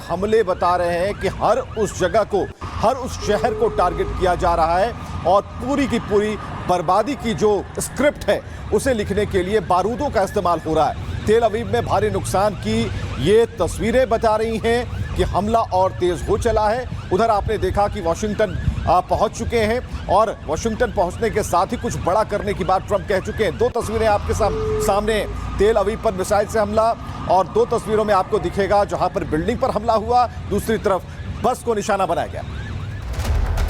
हमले बता रहे हैं कि हर उस जगह को, हर उस शहर को टारगेट किया जा रहा है और पूरी की पूरी बर्बादी की जो स्क्रिप्ट है उसे लिखने के लिए बारूदों का इस्तेमाल हो रहा है। तेल अवीव में भारी नुकसान की ये तस्वीरें बता रही हैं कि हमला और तेज हो चला है। उधर आपने देखा कि वाशिंगटन पहुंच चुके हैं और वाशिंगटन पहुंचने के साथ ही कुछ बड़ा करने की बात ट्रंप कह चुके हैं। दो तस्वीरें आपके सामने, तेल अवीव पर मिसाइल से हमला और दो तस्वीरों में आपको दिखेगा जहां पर बिल्डिंग पर हमला हुआ, दूसरी तरफ बस को निशाना बनाया गया।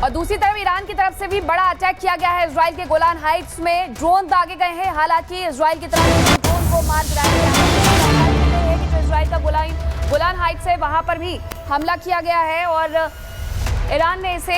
और दूसरी तरफ ईरान की तरफ से भी बड़ा अटैक किया गया है। इजराइल के गोलान हाइट्स में ड्रोन दागे गए हैं। हालांकि इजराइल की तरफ ड्रोन को मार गिराया गया है कि जो इजराइल का गोलान हाइट्स है वहां पर भी हमला किया गया है और ईरान ने इसे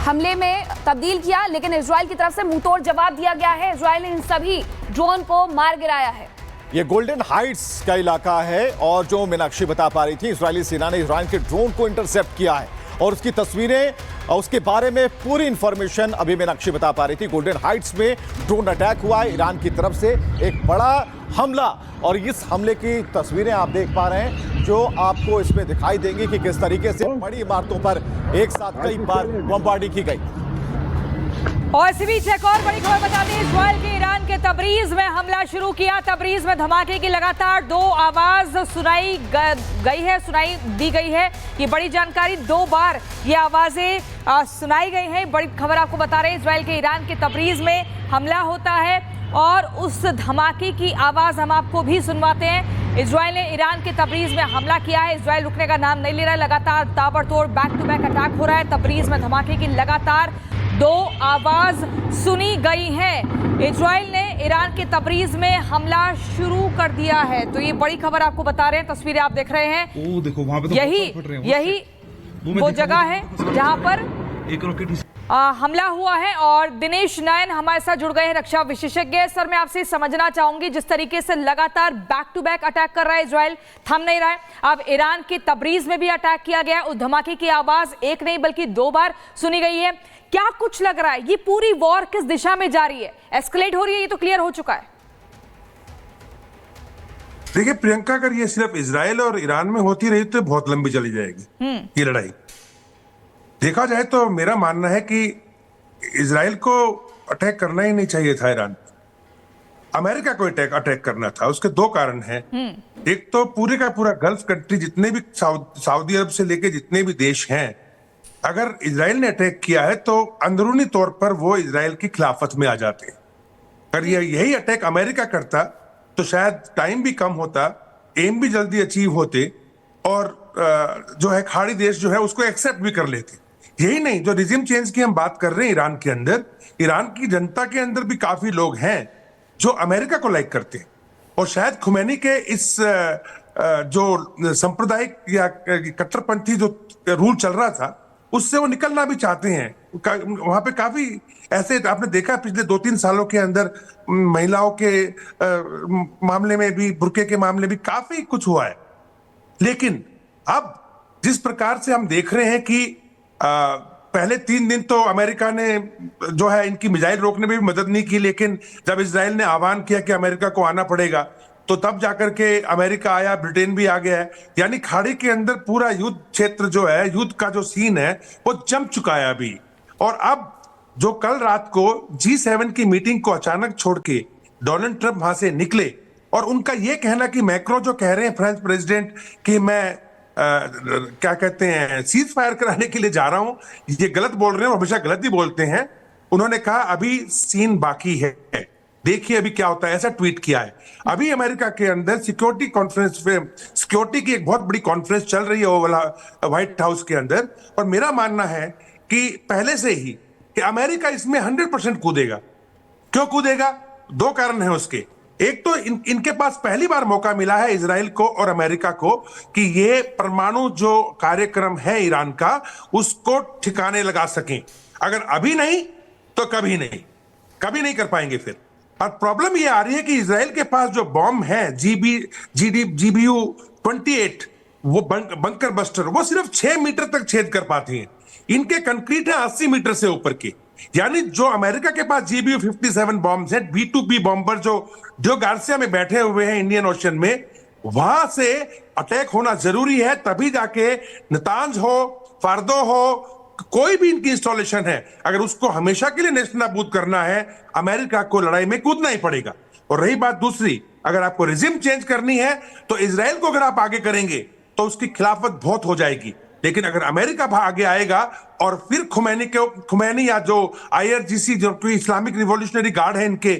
हमले में तब्दील किया, लेकिन इजराइल की तरफ से मुंहतोड़ जवाब दिया गया है। इजराइल ने इन सभी ड्रोन को मार गिराया है। ये गोल्डन हाइट्स का इलाका है और जो मीनाक्षी बता पा रही थी, इजरायली सेना ने ईरान के ड्रोन को इंटरसेप्ट किया है और उसकी तस्वीरें और उसके बारे में पूरी इंफॉर्मेशन अभी मीनाक्षी बता पा रही थी। गोल्डन हाइट्स में ड्रोन अटैक हुआ है ईरान की तरफ से, एक बड़ा हमला, और इस हमले की तस्वीरें आप देख पा रहे हैं जो आपको इसमें दिखाई देंगी कि किस तरीके से बड़ी इमारतों पर एक साथ कई बार बमबार्डिंग की गई। और इसी बीच एक और बड़ी खबर बताते हैं, इजराइल के ईरान के तबरीज में हमला शुरू किया। तबरीज में धमाके की लगातार दो आवाज सुनाई दी गई है। ये बड़ी जानकारी, दो बार ये आवाजें सुनाई गई हैं। बड़ी खबर आपको बता रहे हैं, इजराइल के ईरान के तबरीज में हमला होता है और उस धमाके की आवाज हम आपको भी सुनवाते हैं। इजराइल ने ईरान के तबरीज में हमला किया है। इजराइल रुकने का नाम नहीं ले रहा है, लगातार ताबड़तोड़ बैक टू बैक अटैक हो रहा है। तबरीज में धमाके की लगातार दो आवाज सुनी गई है। इजराइल ने ईरान के तबरीज में हमला शुरू कर दिया है। तो ये बड़ी खबर आपको बता रहे हैं, तस्वीरें आप देख रहे हैं। ओ देखो वहां पे तो यही वो जगह है जहां पर एक रॉकेट हमला हुआ है। और दिनेश नयन हमारे साथ जुड़ गए हैं, रक्षा विशेषज्ञ। सर, मैं आपसे समझना चाहूंगी, जिस तरीके से लगातार बैक टू बैक अटैक कर रहा है इजराइल, थम नहीं रहा है। अब ईरान के तबरीज में भी अटैक किया गया, उस धमाके की आवाज एक नहीं बल्कि दो बार सुनी गई है। क्या कुछ लग रहा है, ये पूरी वॉर किस दिशा में जा रही है? एस्केलेट हो रही है, ये तो क्लियर हो चुका है। देखिए प्रियंका, अगर ये सिर्फ इजराइल और ईरान में होती रही तो बहुत लंबी चली जाएगी ये लड़ाई। देखा जाए तो मेरा मानना है कि इजराइल को अटैक करना ही नहीं चाहिए था ईरान, अमेरिका को अटैक करना था। उसके दो कारण हैं। एक तो पूरे का पूरा गल्फ कंट्री, जितने भी सऊदी अरब से लेके जितने भी देश हैं, अगर इजराइल ने अटैक किया है तो अंदरूनी तौर पर वो इजराइल की खिलाफत में आ जाते हैं। अगर यही अटैक अमेरिका करता तो शायद टाइम भी कम होता, एम भी जल्दी अचीव होते और जो है खाड़ी देश जो है उसको एक्सेप्ट भी कर लेते। यही नहीं, जो रिजिम चेंज की हम बात कर रहे हैं ईरान के अंदर, ईरान की जनता के अंदर भी काफी लोग हैं जो अमेरिका को लाइक करते हैं और शायद खुमैनी के इस जो सांप्रदायिक या कट्टरपंथी जो रूल चल रहा था उससे वो निकलना भी चाहते हैं। वहां पे काफी ऐसे आपने देखा पिछले 2-3 सालों के अंदर महिलाओं के मामले में भी, बुर्के के मामले भी काफी कुछ हुआ है। लेकिन अब जिस प्रकार से हम देख रहे हैं कि पहले 3 दिन तो अमेरिका ने जो है इनकी मिसाइल रोकने में भी मदद नहीं की, लेकिन जब इजराइल ने आह्वान किया कि अमेरिका को आना पड़ेगा तो तब जाकर के अमेरिका आया, ब्रिटेन भी आ गया है। यानी खाड़ी के अंदर पूरा युद्ध क्षेत्र जो है, युद्ध का जो सीन है वो जम चुका है अभी। और अब जो कल रात को G7 की मीटिंग को अचानक छोड़ के डोनाल्ड ट्रंप वहां से निकले और उनका यह कहना कि मैक्रो जो कह रहे हैं फ्रेंच प्रेसिडेंट कि मैं क्या कहते हैं सीज फायर कराने के लिए जा रहा हूं, ये गलत बोल रहे हैं, हमेशा गलत ही बोलते हैं। उन्होंने कहा अभी सीन बाकी है, देखिए अभी क्या होता है, ऐसा ट्वीट किया है। अभी अमेरिका के अंदर सिक्योरिटी कॉन्फ्रेंस पे, सिक्योरिटी की एक बहुत बड़ी कॉन्फ्रेंस चल रही है वो वाला व्हाइट हाउस के अंदर, और मेरा मानना है कि पहले से ही कि अमेरिका इसमें 100% कूदेगा। क्यों कूदेगा? 2 कारण है उसके। एक तो इनके पास पहली बार मौका मिला है इजराइल को और अमेरिका को कि ये परमाणु जो कार्यक्रम है ईरान का उसको ठिकाने लगा सकें। अगर अभी नहीं तो कभी नहीं कर पाएंगे फिर। और प्रॉब्लम ये आ रही है कि इजराइल के पास जो बॉम्ब है GBU-28, वो बंकर बस्टर, वो सिर्फ 6 मीटर तक छेद कर पाती हैं। इनके कंक्रीट है 80 मीटर से ऊपर के। यानी जो अमेरिका के पास GBU-57 बॉम्ब है, B2B बॉम्बर जो गार्सिया में बैठे हुए हैं इंडियन ओशन में, वहां से अटैक होना जरूरी है, तभी जाके नतांज हो, फार्दो हो, कोई भी इनकी इंस्टॉलेशन है, अगर उसको हमेशा के लिए नेस्तनाबूद करना है, अमेरिका को लड़ाई में कूदना ही पड़ेगा। और रही बात दूसरी, अगर आपको रिजिम चेंज करनी है तो इजराइल को अगर आप आगे करेंगे तो उसकी खिलाफत बहुत हो जाएगी। लेकिन अगर अमेरिका आगे आएगा और फिर खुमैनी या जो IRGC जो इस्लामिक रिवॉल्यूशनरी गार्ड है, इनके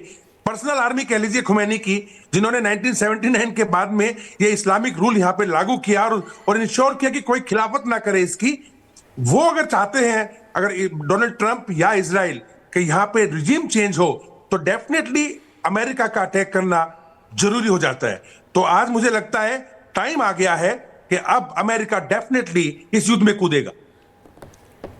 पर्सनल आर्मी कह लीजिए खुमैनी की, जिन्होंने 1979 के बाद में ये इस्लामिक रूल यहां पे लागू किया और इंश्योर किया कि कोई खिलाफत ना करे इसकी, वो अगर चाहते हैं, अगर डोनाल्ड ट्रंप या इजराइल के यहां पे रिजीम चेंज हो तो डेफिनेटली अमेरिका का अटैक करना जरूरी हो जाता है। तो आज मुझे लगता है टाइम आ गया है कि अब अमेरिका डेफिनेटली इस युद्ध में कूदेगा।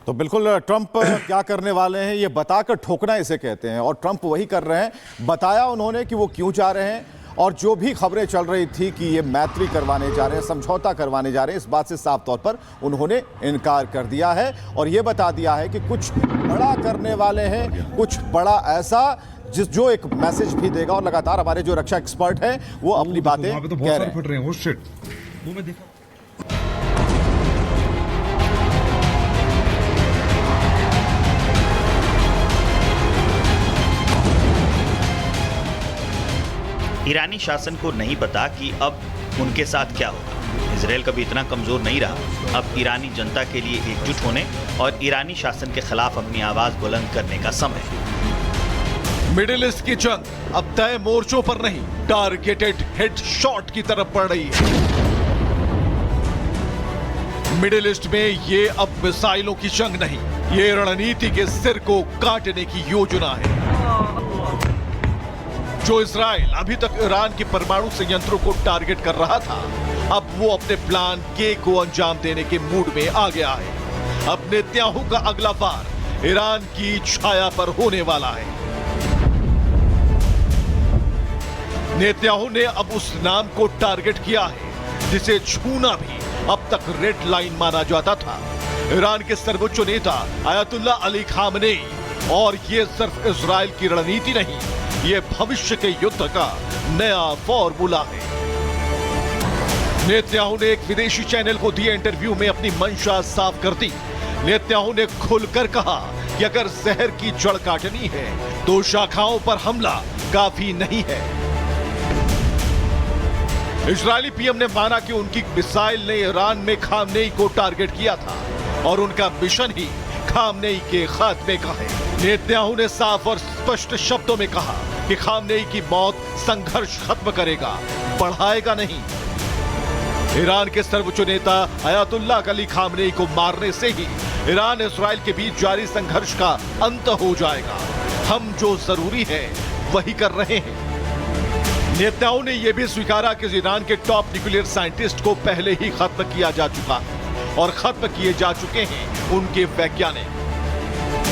तो बिल्कुल ट्रंप क्या करने वाले हैं ये बताकर ठोकना इसे कहते हैं, और ट्रंप वही कर रहे हैं। बताया उन्होंने कि वो क्यों जा रहे हैं, और जो भी खबरें चल रही थी कि ये मैत्री करवाने जा रहे हैं, समझौता करवाने जा रहे हैं, इस बात से साफ तौर पर उन्होंने इनकार कर दिया है और ये बता दिया है कि कुछ बड़ा करने वाले हैं, कुछ बड़ा ऐसा जो एक मैसेज भी देगा। और लगातार हमारे जो रक्षा एक्सपर्ट हैं वो अपनी बातें कह रहे हैं। ईरानी शासन को नहीं पता कि अब उनके साथ क्या होगा। इजराइल कभी इतना कमजोर नहीं रहा। अब ईरानी जनता के लिए एकजुट होने और ईरानी शासन के खिलाफ अपनी आवाज बुलंद करने का समय है। मिडिल ईस्ट की जंग अब तय मोर्चों पर नहीं, टारगेटेड हेडशॉट की तरफ बढ़ रही है। मिडिल ईस्ट में ये अब मिसाइलों की जंग नहीं, ये रणनीति के सिर को काटने की योजना है। जो इजराइल अभी तक ईरान के परमाणु संयंत्रों को टारगेट कर रहा था, अब वो अपने प्लान के को अंजाम देने के मूड में आ गया है। अब नेतन्याहू का अगला वार ईरान की छाया पर होने वाला है। नेतन्याहू ने अब उस नाम को टारगेट किया है जिसे छूना भी अब तक रेड लाइन माना जाता था। ईरान के सर्वोच्च नेता आयतुल्ला अली खामनेई। और ये सिर्फ इजराइल की रणनीति नहीं, ये भविष्य के युद्ध का नया फॉर्मूला है। नेतन्याहू ने एक विदेशी चैनल को दिए इंटरव्यू में अपनी मंशा साफ कर दी। नेतन्याहू ने खुलकर कहा कि अगर जहर की जड़ काटनी है तो शाखाओं पर हमला काफी नहीं है। इजरायली पीएम ने माना कि उनकी मिसाइल ने ईरान में खामनेई को टारगेट किया था और उनका मिशन ही खामनेई के खात्मे का है। नेतन्याहू ने साफ और स्पष्ट शब्दों में कहा कि खामनेई की मौत संघर्ष खत्म करेगा, बढ़ाएगा नहीं। ईरान के सर्वोच्च नेता आयतुल्ला अली खामनेई को मारने से ही ईरान इजराइल के बीच जारी संघर्ष का अंत हो जाएगा। हम जो जरूरी है वही कर रहे हैं। नेतन्याहू ने यह भी स्वीकारा कि ईरान के टॉप न्यूक्लियर साइंटिस्ट को पहले ही खत्म किया जा चुका है और खत्म किए जा चुके हैं उनके वैज्ञानिक।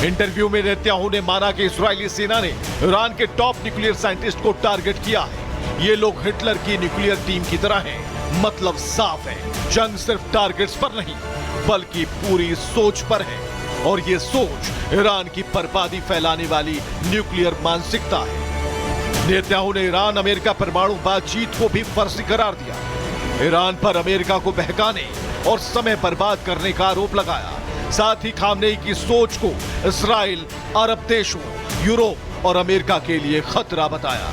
इंटरव्यू में नेतन्याहू ने माना कि इजरायली सेना ने ईरान के टॉप न्यूक्लियर साइंटिस्ट को टारगेट किया है। ये लोग हिटलर की न्यूक्लियर टीम की तरह हैं। मतलब साफ है, जंग सिर्फ टारगेट्स पर नहीं बल्कि पूरी सोच पर है, और ये सोच ईरान की बर्बादी फैलाने वाली न्यूक्लियर मानसिकता है। नेतन्याहू ने ईरान अमेरिका परमाणु बातचीत को भी फर्जी करार दिया। ईरान पर अमेरिका को बहकाने और समय बर्बाद करने का आरोप लगाया। साथ ही खामनेई की सोच को इस्राइल, अरब देशों, यूरोप और अमेरिका के लिए खतरा बताया।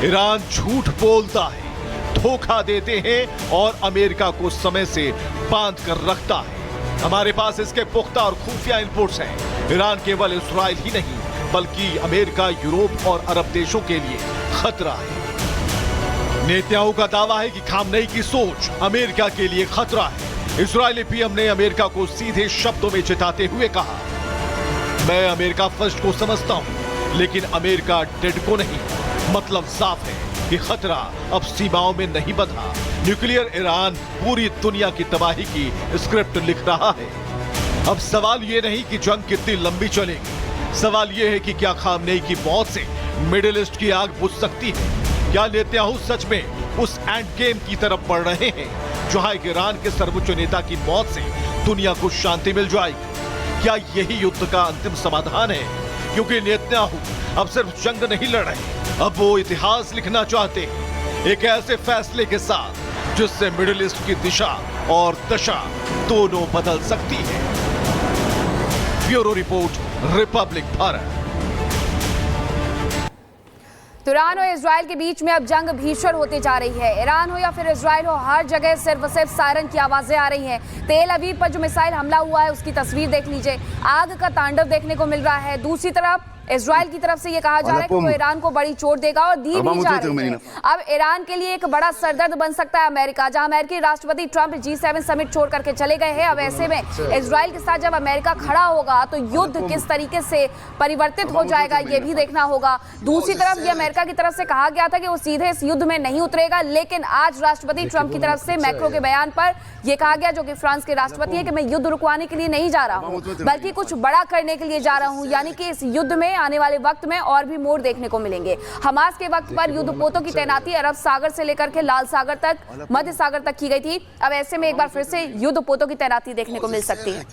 ईरान झूठ बोलता है, धोखा देते हैं और अमेरिका को समय से बांध कर रखता है। हमारे पास इसके पुख्ता और खुफिया इनपुट्स हैं। ईरान केवल इस्राइल ही नहीं बल्कि अमेरिका, यूरोप और अरब देशों के लिए खतरा है। नेतन्याहू का दावा है कि खामनेई की सोच अमेरिका के लिए खतरा है। इजरायली पीएम ने अमेरिका को सीधे शब्दों में चिताते हुए कहा, मैं अमेरिका फर्स्ट को समझता हूं लेकिन अमेरिका डेड को नहीं। मतलब साफ है कि खतरा अब सीमाओं में नहीं बंधा। न्यूक्लियर ईरान पूरी दुनिया की तबाही की स्क्रिप्ट लिख रहा है। अब सवाल यह नहीं कि जंग कितनी लंबी चलेगी, सवाल यह है कि क्या खामनेई की मौत से मिडिल ईस्ट की आग बुझ सकती है? क्या नेतन्याहू सच में उस एंड गेम की तरफ बढ़ रहे हैं जहां एक ईरान के सर्वोच्च नेता की मौत से दुनिया को शांति मिल जाएगी? क्या यही युद्ध का अंतिम समाधान है? क्योंकि नेतन्याहू अब सिर्फ जंग नहीं लड़ रहे, अब वो इतिहास लिखना चाहते हैं। एक ऐसे फैसले के साथ जिससे मिडिल ईस्ट की दिशा और दशा दोनों बदल सकती है। Bureau report, Republic Bharat. तो ईरान और इजराइल के बीच में अब जंग भीषण होती जा रही है। ईरान हो या फिर इजराइल हो, हर जगह सिर्फ सायरन की आवाजें आ रही हैं। तेल अवीव पर जो मिसाइल हमला हुआ है उसकी तस्वीर देख लीजिए, आग का तांडव देखने को मिल रहा है। दूसरी तरफ इजराइल की तरफ से ये कहा जा रहा है कि वो ईरान को बड़ी चोट देगा और दी भी जा रही है। अब ईरान के लिए एक बड़ा सरदर्द बन सकता है अमेरिका, जहां अमेरिकी राष्ट्रपति ट्रंप G7 समिट छोड़ करके चले गए हैं। अब ऐसे में इजराइल के साथ जब अमेरिका खड़ा होगा तो युद्ध किस तरीके से परिवर्तित हो जाएगा ये भी देखना होगा। दूसरी तरफ ये अमेरिका की तरफ से कहा गया था कि वो सीधे इस युद्ध में नहीं उतरेगा, लेकिन आज राष्ट्रपति ट्रंप की तरफ से मैक्रो के बयान पर यह कहा गया, जो कि फ्रांस के राष्ट्रपति है, कि मैं युद्ध रुकवाने के लिए नहीं जा रहा हूं बल्कि कुछ बड़ा करने के लिए जा रहा हूं। यानी कि इस युद्ध में आने वाले वक्त में और भी मोड़ देखने को मिलेंगे। हमास के वक्त पर युद्धपोतों की तैनाती अरब सागर से लेकर के लाल सागर तक, मध्य सागर तक की गई थी। अब ऐसे में एक बार फिर से युद्धपोतों की तैनाती देखने को मिल सकती है।